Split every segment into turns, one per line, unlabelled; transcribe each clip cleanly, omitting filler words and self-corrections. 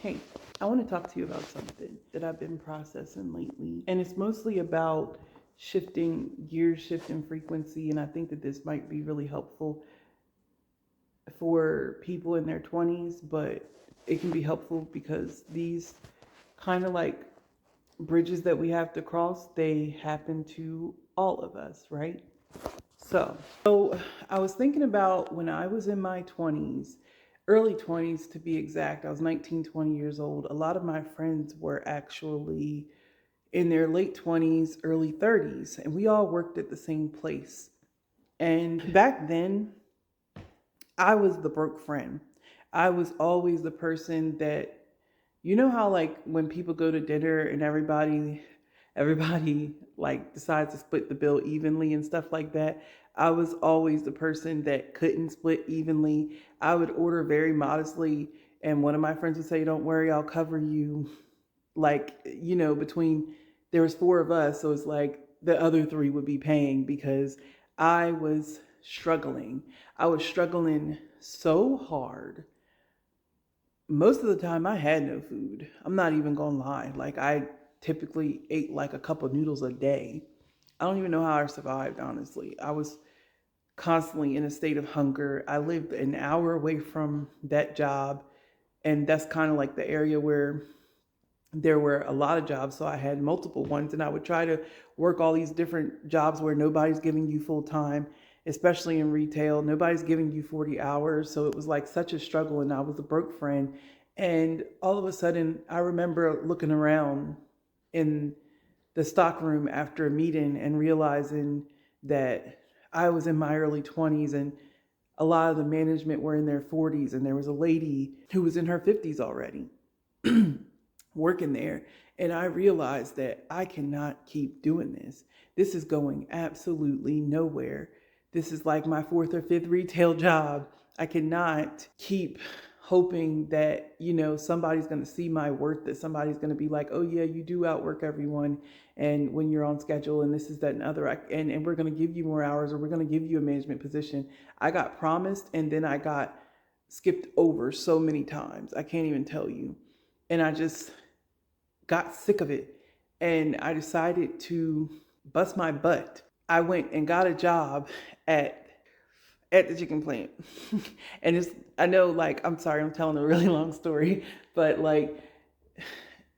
Hey, I want to talk to you about something that I've been processing lately. And it's mostly about shifting gears, shifting frequency. And I think that this might be really helpful for people in their 20s, but it can be helpful because these kind of like bridges that we have to cross, they happen to all of us, right? So I was thinking about when I was in my 20s, early 20s to be exact. I was 19, 20 years old. A lot of my friends were actually in their late 20s, early 30s, and we all worked at the same place. And back then, I was the broke friend. I was always the person that, you know how like when people go to dinner and everybody like decides to split the bill evenly and stuff like that. I was always the person that couldn't split evenly. I would order very modestly, and one of my friends would say, "Don't worry, I'll cover you." Like, between there was four of us, so it's like the other three would be paying because I was struggling. I was struggling so hard. Most of the time I had no food. I'm not even gonna lie. Like, I typically ate like a cup of noodles a day. I don't even know how I survived, honestly. I was constantly in a state of hunger. I lived an hour away from that job, and that's kind of like the area where there were a lot of jobs. So I had multiple ones, and I would try to work all these different jobs where nobody's giving you full time, especially in retail. Nobody's giving you 40 hours. So it was like such a struggle, and I was a broke friend. And all of a sudden, I remember looking around in the stock room after a meeting and realizing that I was in my early 20s, and a lot of the management were in their 40s, and there was a lady who was in her 50s already working there. And I realized that I cannot keep doing this. This is going absolutely nowhere. This is like my fourth or fifth retail job. I cannot keep hoping that, somebody's going to see my worth, that somebody's going to be like, oh, yeah, you do outwork everyone. And when you're on schedule, and this is that and other, and we're going to give you more hours, or we're going to give you a management position. I got promised, and then I got skipped over so many times. I can't even tell you. And I just got sick of it. And I decided to bust my butt. I went and got a job at the chicken plant. And I know, like, I'm sorry, I'm telling a really long story, but like,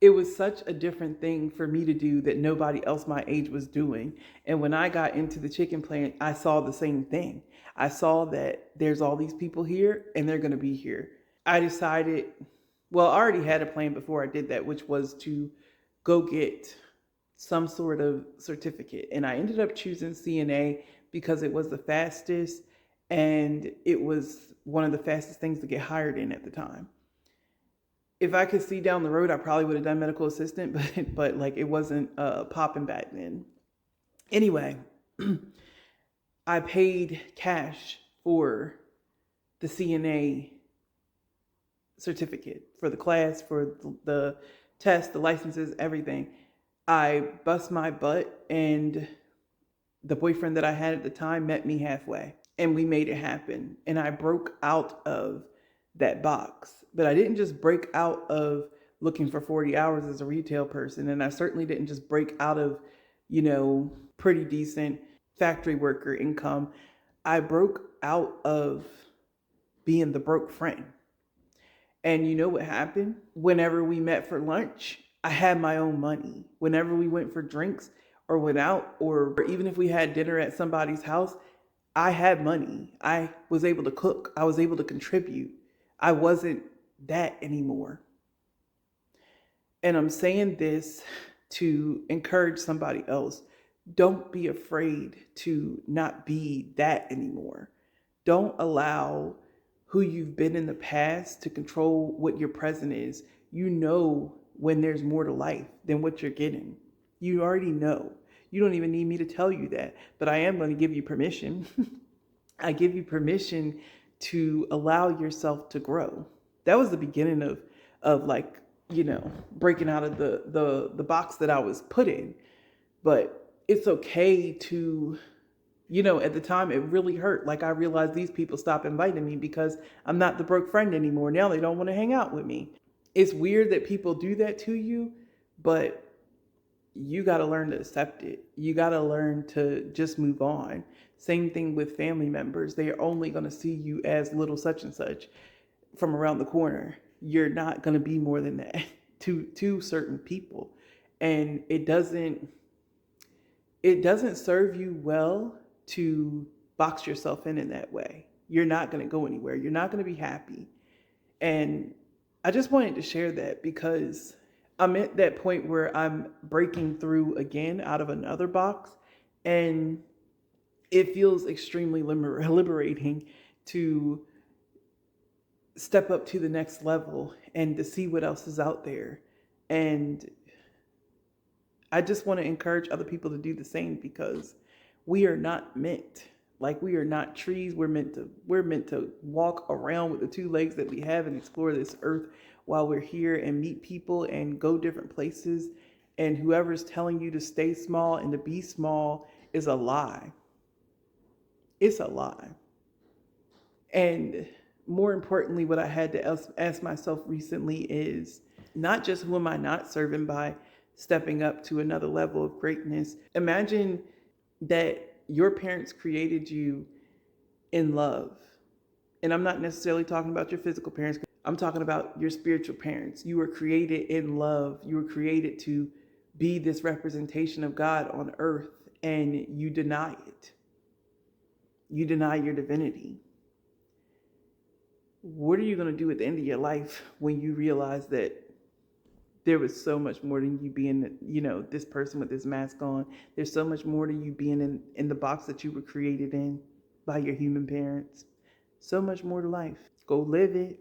it was such a different thing for me to do that nobody else my age was doing. And when I got into the chicken plant, I saw the same thing. I saw that there's all these people here and they're going to be here. I decided, well, I already had a plan before I did that, which was to go get some sort of certificate. And I ended up choosing CNA because it was the fastest, and it was one of the fastest things to get hired in at the time. If I could see down the road, I probably would have done medical assistant, but like it wasn't popping back then. Anyway, I paid cash for the CNA certificate, for the class, for the test, the licenses, everything. I bust my butt, and the boyfriend that I had at the time met me halfway, and we made it happen. And I broke out of that box. But I didn't just break out of looking for 40 hours as a retail person. And I certainly didn't just break out of, pretty decent factory worker income. I broke out of being the broke friend. And you know what happened? Whenever we met for lunch, I had my own money. Whenever we went for drinks or went out, or even if we had dinner at somebody's house, I had money. I was able to cook. I was able to contribute. I wasn't that anymore. And I'm saying this to encourage somebody else. Don't be afraid to not be that anymore. Don't allow who you've been in the past to control what your present is. You know when there's more to life than what you're getting. You already know. You don't even need me to tell you that, but I am going to give you permission. I give you permission to allow yourself to grow. That was the beginning of like, breaking out of the box that I was put in. But it's okay to, at the time it really hurt. Like, I realized these people stopped inviting me because I'm not the broke friend anymore. Now they don't want to hang out with me. It's weird that people do that to you, but you got to learn to accept it. You got to learn to just move on. Same thing with family members. They are only going to see you as little such and such from around the corner. You're not going to be more than that to certain people. And it doesn't serve you well to box yourself in that way. You're not going to go anywhere. You're not going to be happy. And I just wanted to share that because I'm at that point where I'm breaking through again out of another box. And it feels extremely liberating to step up to the next level and to see what else is out there. And I just want to encourage other people to do the same because we are not meant like we are not trees. We're meant to walk around with the two legs that we have and explore this earth while we're here and meet people and go different places. And whoever's telling you to stay small and to be small is a lie. It's a lie. And more importantly, what I had to ask myself recently is not just who am I not serving by stepping up to another level of greatness. Imagine that your parents created you in love. And I'm not necessarily talking about your physical parents. I'm talking about your spiritual parents. You were created in love. You were created to be this representation of God on earth, and you deny it. You deny your divinity. What are you going to do at the end of your life when you realize that there was so much more than you being, this person with this mask on? There's so much more to you being in the box that you were created in by your human parents. So much more to life. Go live it.